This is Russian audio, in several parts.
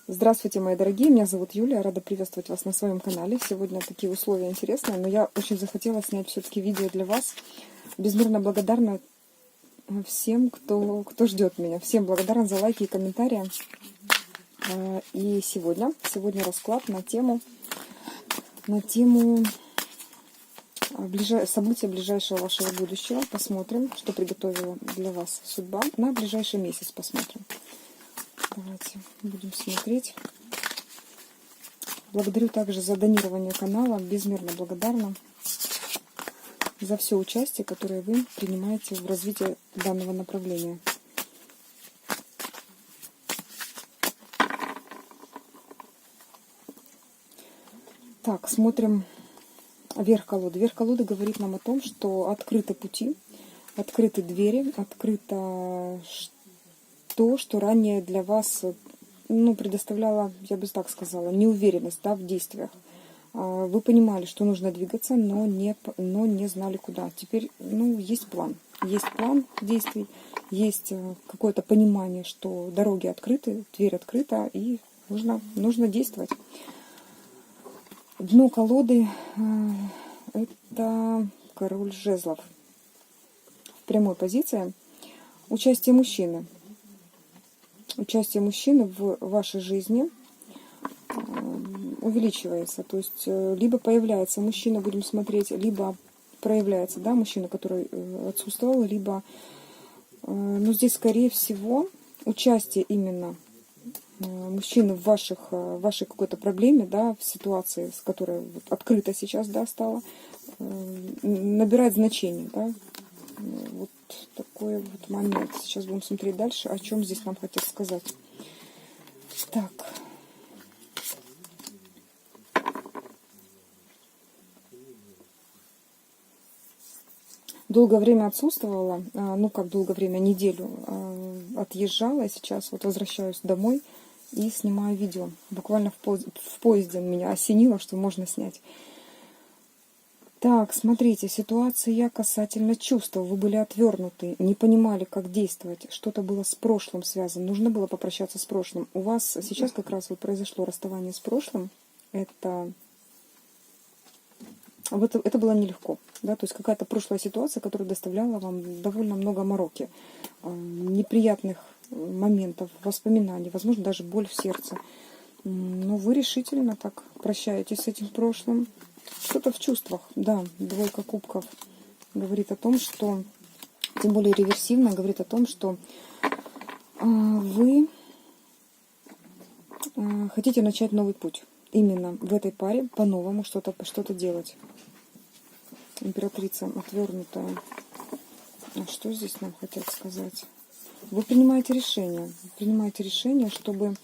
Здравствуйте, мои дорогие, меня зовут Юлия, рада приветствовать вас на своем канале. Сегодня такие условия интересные, но я очень захотела снять все-таки видео для вас. Безмерно благодарна всем, кто ждет меня. Всем благодарна за лайки и комментарии. И сегодня расклад на тему события ближайшего вашего будущего. Посмотрим, что приготовила для вас судьба. На ближайший месяц посмотрим. Давайте будем смотреть. Благодарю также за донирование канала. Безмерно благодарна за все участие, которое вы принимаете в развитии данного направления. Так, смотрим верх колоды. Верх колоды говорит нам о том, что открыты пути, открыты двери, открыто то, что ранее для вас предоставляло, я бы так сказала, неуверенность, да, в действиях. Вы понимали, что нужно двигаться, но не знали куда. Теперь есть план. Есть план действий, есть какое-то понимание, что дороги открыты, дверь открыта, и нужно действовать. Дно колоды — это король жезлов. В прямой позиции участие мужчины. Участие мужчины в вашей жизни увеличивается. То есть либо появляется мужчина, будем смотреть, либо проявляется, да, мужчина, который отсутствовал, либо, здесь, скорее всего, участие именно мужчины в вашей какой-то проблеме, да, в ситуации, с которой вот открыто сейчас, да, стала, набирает значение, да. Вот такой вот момент. Сейчас будем смотреть дальше, о чем здесь нам хотят сказать. Так. Долгое время отсутствовала, как долгое время, неделю отъезжала, и сейчас вот возвращаюсь домой и снимаю видео. Буквально в поезде меня осенило, что можно снять. Так, смотрите, ситуация касательно чувств. Вы были отвернуты, не понимали, как действовать. Что-то было с прошлым связано. Нужно было попрощаться с прошлым. У вас сейчас как раз вот произошло расставание с прошлым. Это было нелегко. Да? То есть какая-то прошлая ситуация, которая доставляла вам довольно много мороки, неприятных моментов, воспоминаний, возможно, даже боль в сердце. Но вы решительно так прощаетесь с этим прошлым. Что-то в чувствах, да, двойка кубков говорит о том, что, тем более реверсивно, говорит о том, что вы хотите начать новый путь. Именно в этой паре по-новому что-то делать. Императрица отвернутая. А что здесь нам хотят сказать? Вы принимаете решение, чтобы...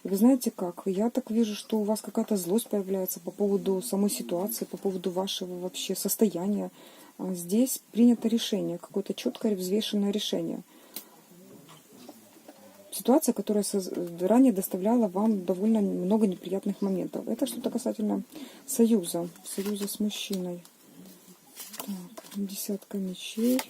Вы знаете как? Я так вижу, что у вас какая-то злость появляется по поводу самой ситуации, по поводу вашего вообще состояния. Здесь принято решение, какое-то четкое взвешенное решение. Ситуация, которая ранее доставляла вам довольно много неприятных моментов. Это что-то касательно союза с мужчиной. Так, десятка мечей.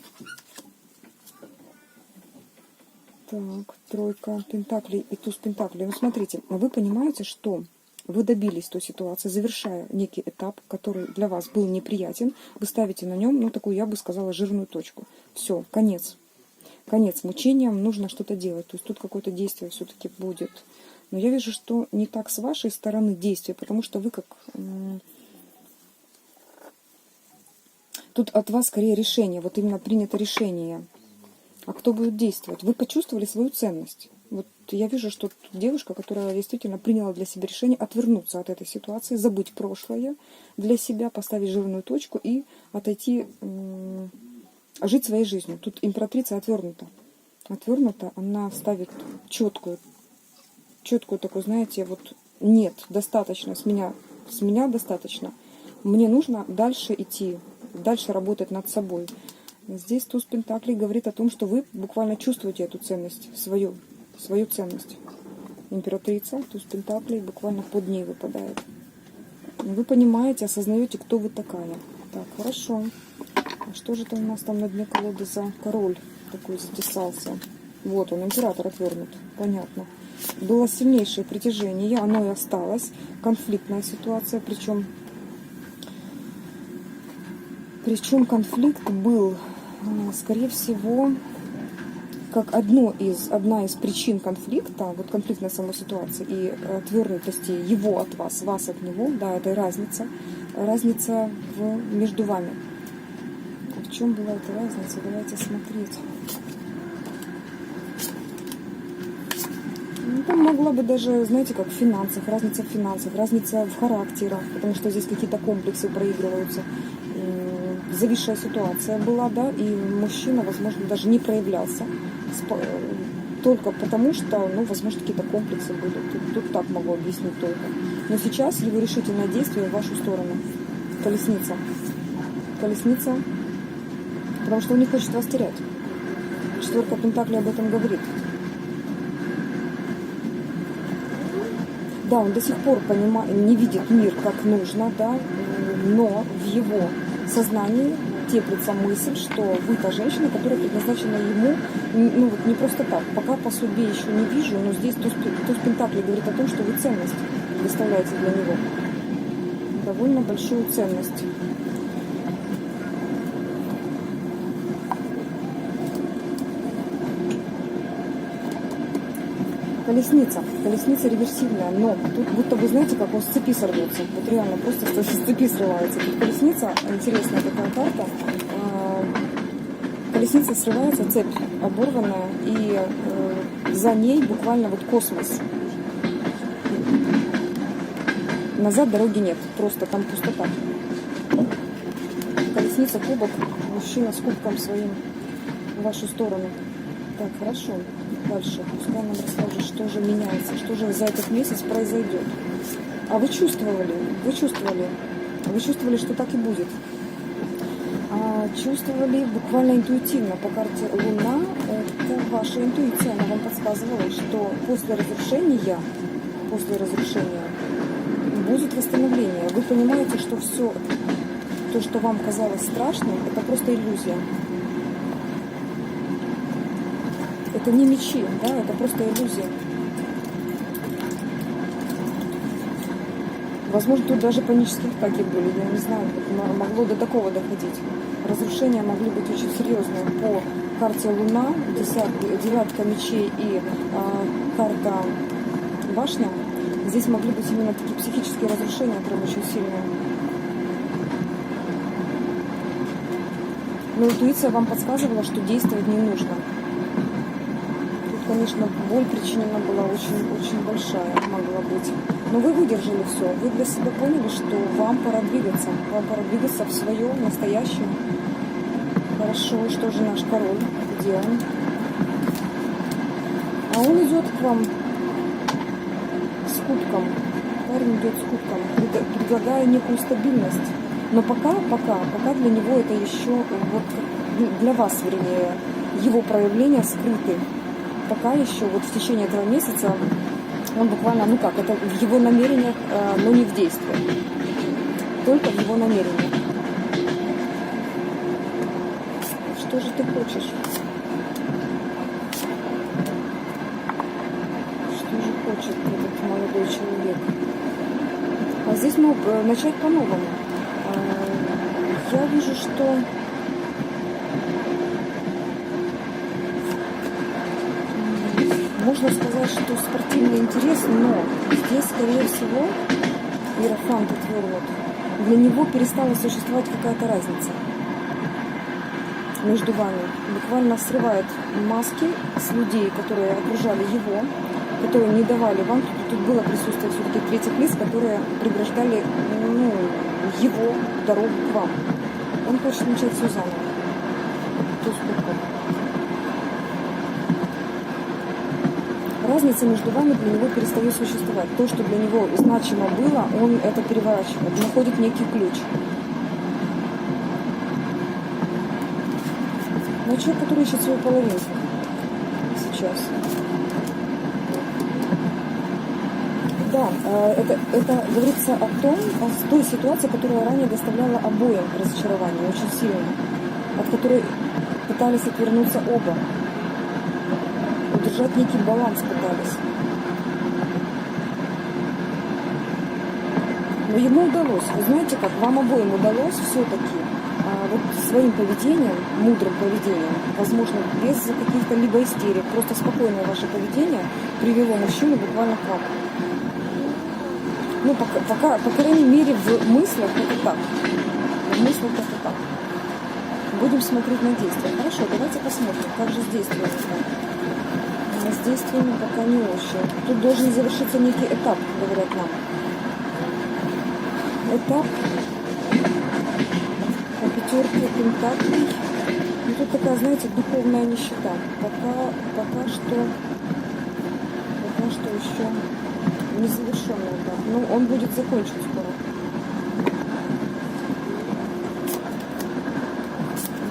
Так, тройка пентаклей и туз пентаклей. Смотрите, вы понимаете, что вы добились той ситуации, завершая некий этап, который для вас был неприятен. Вы ставите на нем, такую, я бы сказала, жирную точку. Все, конец. Конец мучениям, нужно что-то делать. То есть тут какое-то действие все-таки будет. Но я вижу, что не так с вашей стороны действие, потому что вы Тут от вас скорее решение, вот именно принято решение. А кто будет действовать? Вы почувствовали свою ценность. Вот я вижу, что девушка, которая действительно приняла для себя решение отвернуться от этой ситуации, забыть прошлое для себя, поставить жирную точку и отойти, жить своей жизнью. Тут императрица отвернута. Она ставит четкую такую, знаете, вот нет, достаточно, с меня достаточно. Мне нужно дальше идти, дальше работать над собой. Здесь туз пентаклей говорит о том, что вы буквально чувствуете эту ценность, свою ценность. Императрица, туз пентаклей буквально под ней выпадает. Вы понимаете, осознаете, кто вы такая. Так, хорошо. А что же это у нас там на дне колоды за король такой затесался? Вот он, император отвернут, понятно. Было сильнейшее притяжение, оно и осталось. Конфликтная ситуация, причем конфликт был, скорее всего, как одна из причин конфликта, вот конфликтной самой ситуации и отвернутости его от вас, вас от него, да, это разница между вами. В чем была эта разница? Давайте смотреть. Ну, там могла бы даже, знаете, как в финансах, разница в характерах, потому что здесь какие-то комплексы проигрываются. Зависшая ситуация была, да, и мужчина, возможно, даже не проявлялся только потому, что, ну, возможно, какие-то комплексы были. Тут так могу объяснить только. Но сейчас его решительное действие в вашу сторону. Колесница. Потому что он не хочет вас терять. Четверка Пентаклей об этом говорит. Да, он до сих пор не видит мир как нужно, да, но в его сознании теплится мысль, что вы та женщина, которая предназначена ему, ну вот не просто так. Пока по судьбе еще не вижу, но здесь туз Пентаклей говорит о том, что вы ценность доставляете для него. Довольно большую ценность. Колесница реверсивная, но тут будто бы, знаете, как он с цепи сорвется. Вот реально просто с цепи срывается. Тут колесница, интересная такая карта. Колесница срывается, цепь оборванная, и за ней буквально вот космос. Назад дороги нет, просто там пустота. Колесница, кубок, мужчина с кубком своим в вашу сторону. Так, хорошо. Дальше. Пускай нам расскажет, что же меняется, что же за этот месяц произойдет. А вы чувствовали, что так и будет. Чувствовали буквально интуитивно. По карте Луна, это ваша интуиция, она вам подсказывала, что после разрушения будет восстановление. Вы понимаете, что все то, что вам казалось страшным, это просто иллюзия. Это не мечи, да, это просто иллюзия. Возможно, тут даже панические атаки были, я не знаю, могло до такого доходить. Разрушения могли быть очень серьезные. По карте Луна, девятка мечей и карта башня, здесь могли быть именно такие психические разрушения, прям очень сильные. Но интуиция вам подсказывала, что действовать не нужно. Конечно, боль причинена была очень большая, могла быть. Но вы выдержали все. Вы для себя поняли, что вам пора двигаться. Вам пора двигаться в свое настоящее. Хорошо, что же наш король? Где он? А он идет к вам с кубком. Парень идет с кубком, предлагая некую стабильность. Но пока для него это еще, вот для вас, вернее, его проявления скрыты. Пока еще, вот в течение этого месяца, он буквально, ну как, это в его намерениях, но не в действии. Только в его намерениях. Что же ты хочешь? Что же хочет этот молодой человек? А здесь мы начать по-новому. Я вижу, что можно сказать, что спортивный интерес, но здесь, скорее всего, Иерофант отвернут. Для него перестала существовать какая-то разница между вами. Буквально срывает маски с людей, которые окружали его, которые не давали вам. Тут было присутствие все-таки третьих лиц, которые преграждали его дорогу к вам. Он хочет начать все заново. Разница между вами для него перестает существовать. То, что для него значимо было, он это переворачивает, находит некий ключ. Но человек, который ищет свою половинку сейчас. Да, это говорится о той ситуации, которая ранее доставляла обоим разочарование, очень сильно, от которой пытались отвернуться оба. держать некий баланс пытались. Но ему удалось. Вы знаете как? Вам обоим удалось все-таки вот своим поведением, мудрым поведением, возможно, без каких-то либо истерик, просто спокойное ваше поведение привело мужчину буквально к вам. Ну, пока, по крайней мере, в мыслях это так. В мыслях это так. Будем смотреть на действия. Хорошо, давайте посмотрим, как же с действиями. С действиями пока не очень. Тут должен завершиться некий этап, говорят нам. Этап по пятерке пентаклей. Ну, тут такая, знаете, духовная нищета. Пока что еще незавершенный этап. Ну, он будет закончен скоро.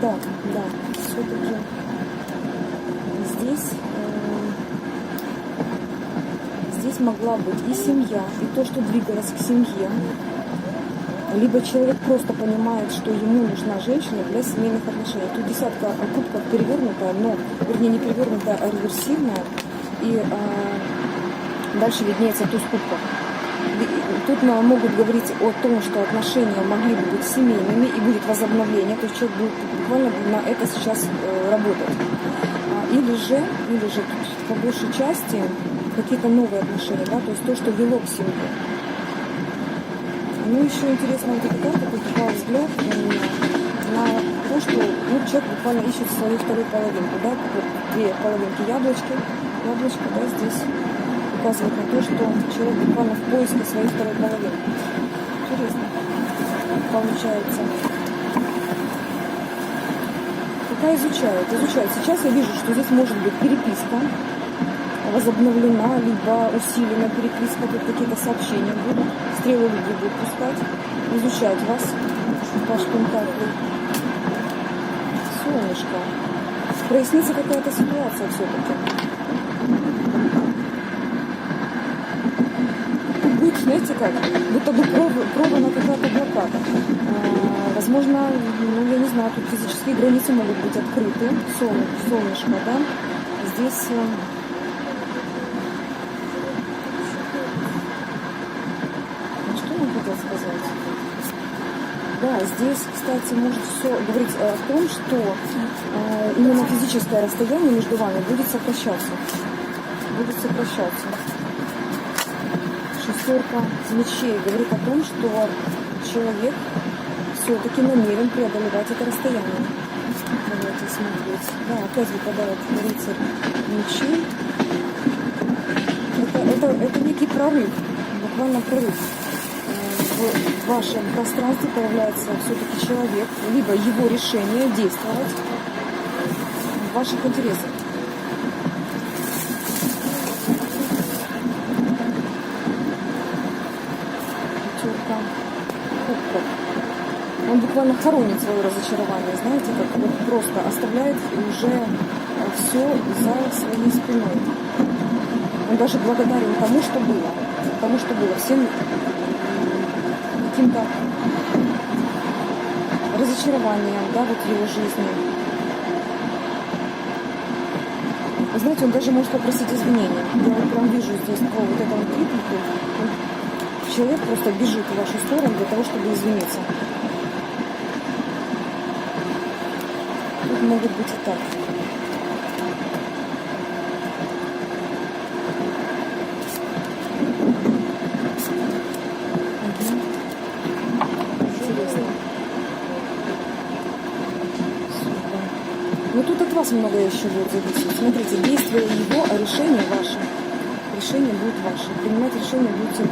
Да, все-таки здесь могла быть и семья, и то, что двигалось к семье. Либо человек просто понимает, что ему нужна женщина для семейных отношений. Тут десятка кубков перевернутая, но, вернее, не перевернутая, а реверсивная. И дальше виднеется туз кубков. Тут могут говорить о том, что отношения могли бы быть семейными и будет возобновление, то есть человек будет буквально на это сейчас работать. Или же тут по большей части какие-то новые отношения, да, то есть то, что вело к семье. Ну, еще интересно вот эта карта, тут такой взгляд на то, что человек буквально ищет свою вторую половинку, да, вот две половинки яблочко, да, здесь указывает на то, что человек буквально в поиске своей второй половины. Интересно получается. Пока изучают. Сейчас я вижу, что здесь может быть переписка возобновлена, либо усилена переписка, тут какие-то сообщения будут, стрелы люди будут пускать, изучать вас, ваш пентакль. Солнышко. Прояснится какая-то ситуация все-таки. Будет, знаете как, будто бы пробана какая-то блокада. Возможно, ну я не знаю, тут физические границы могут быть открыты. Солнышко, да. Здесь сказать. Да, здесь, кстати, может все говорить о том, что именно физическое расстояние между вами будет сокращаться. Шестерка мечей говорит о том, что человек все-таки намерен преодолевать это расстояние. Давайте смотреть. Да, опять выпадает рыцарь мечей. Это некий прорыв, буквально прорыв. В вашем пространстве появляется все-таки человек, либо его решение действовать в ваших интересах. Пятерка кубков. Он буквально хоронит свое разочарование, знаете, как вот просто оставляет уже все за своей спиной. Он даже благодарен тому, что было, всем каким-то разочарованием, да, вот в его жизни. Вы знаете, он даже может попросить извинения. Я вот прям вижу здесь по вот этому триплику. Человек просто бежит в вашу сторону для того, чтобы извиниться. Тут могут быть и так. Но тут от вас многое еще будет зависеть. Смотрите, действие его, а решение ваше. Решение будет ваше. Принимать решение будете вы.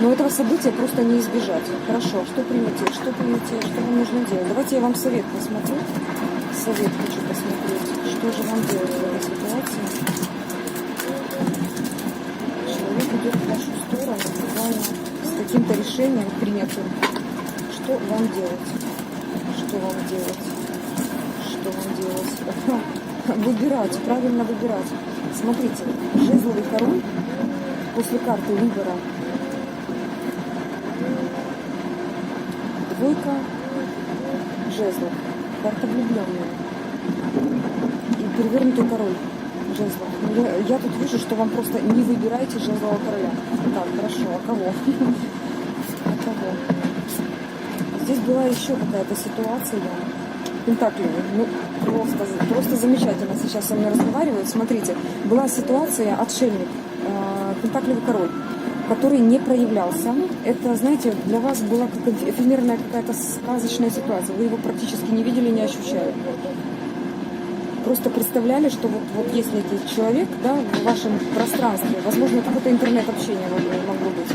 Но этого события просто не избежать. Хорошо, что примете, что вам нужно делать? Давайте я вам совет посмотрю. Совет хочу посмотреть. Что же вам делать в этой ситуации? Человек идет в вашу сторону, буквально с каким-то решением принятым. Что вам делать? Выбирать, правильно выбирать. Смотрите, жезловый король после карты выбора. Двойка жезлов, карта влюбленная и перевернутый король жезлов. Я тут вижу, что вам просто не выбираете жезлового короля. Так, хорошо, а кого? А кого? Здесь была еще какая-то ситуация. Пентакли, ну просто замечательно сейчас со мной разговаривают. Смотрите, была ситуация, отшельник, пентаклевый король, который не проявлялся. Это, знаете, для вас была как эфемерная какая-то сказочная ситуация. Вы его практически не видели, не ощущали. Просто представляли, что вот есть некий человек, да, в вашем пространстве. Возможно, какое-то интернет-общение могло быть.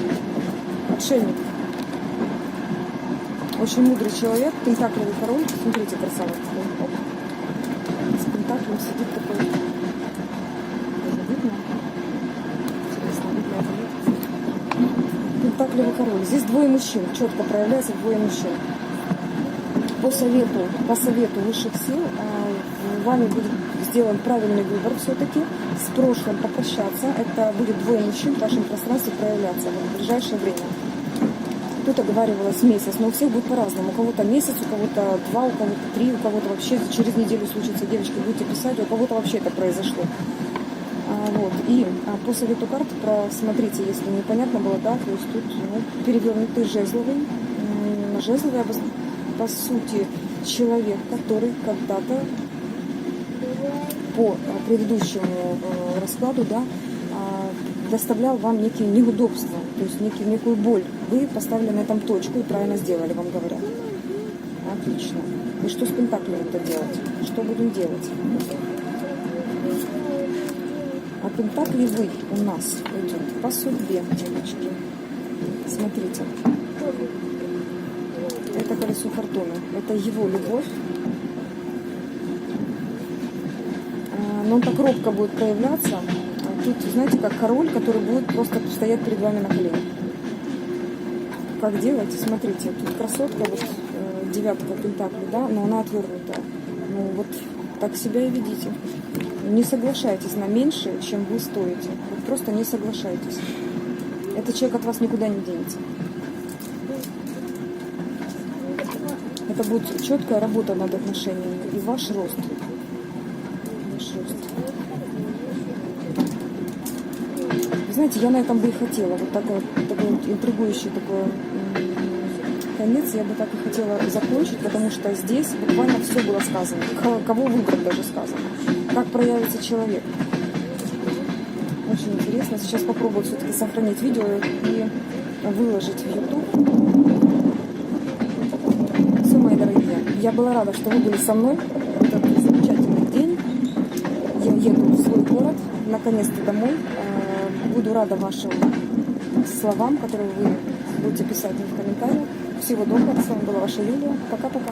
Отшельник. Очень мудрый человек, пентаклевый король. Смотрите, красава такой. С пентаклем сидит такой. Даже видно? Интересно, видно это нет? Пентаклевый король. Здесь двое мужчин. Четко проявляется двое мужчин. По совету высших сил вами будет сделан правильный выбор все-таки. С прошлым попрощаться. Это будет двое мужчин в вашем пространстве проявляться в ближайшее время. Тут оговаривалось месяц, но у всех будет по-разному. У кого-то месяц, у кого-то 2, у кого-то 3, у кого-то вообще через неделю случится. Девочки, будете писать, у кого-то вообще это произошло. Вот. И по совету карт, смотрите, если непонятно было, да, то есть тут перевернутый жезловый. Жезловый, по сути, человек, который когда-то по предыдущему раскладу, да, доставлял вам некие неудобства, то есть некую боль. Вы поставили на этом точку и правильно сделали, вам говорят. Отлично. И что с пентаклями-то делать? Что будем делать? А пентакли вы у нас идет по судьбе, девочки. Смотрите. Это колесо фортуны. Это его любовь. Но он так робко будет проявляться. Тут, знаете, как король, который будет просто стоять перед вами на коленях. Как делать? Смотрите, тут красотка, вот девятка пентаклей, да, но она отвернутая. Ну вот так себя и ведите. Не соглашайтесь на меньше, чем вы стоите. Вот просто не соглашайтесь. Этот человек от вас никуда не денется. Это будет четкая работа над отношениями и ваш рост. Ваш рост. Знаете, я на этом бы и хотела. Вот такой интригующий такой конец. Я бы так и хотела закончить, потому что здесь буквально все было сказано. Кого выбрать даже сказано. Как проявится человек. Очень интересно. Сейчас попробую все-таки сохранить видео и выложить в YouTube. Все, мои дорогие. Я была рада, что вы были со мной. Это замечательный день. Я еду в свой город. Наконец-то домой. Буду рада вашим словам, которые вы будете писать мне в комментариях. Всего доброго. С вами была ваша Юлия. Пока-пока.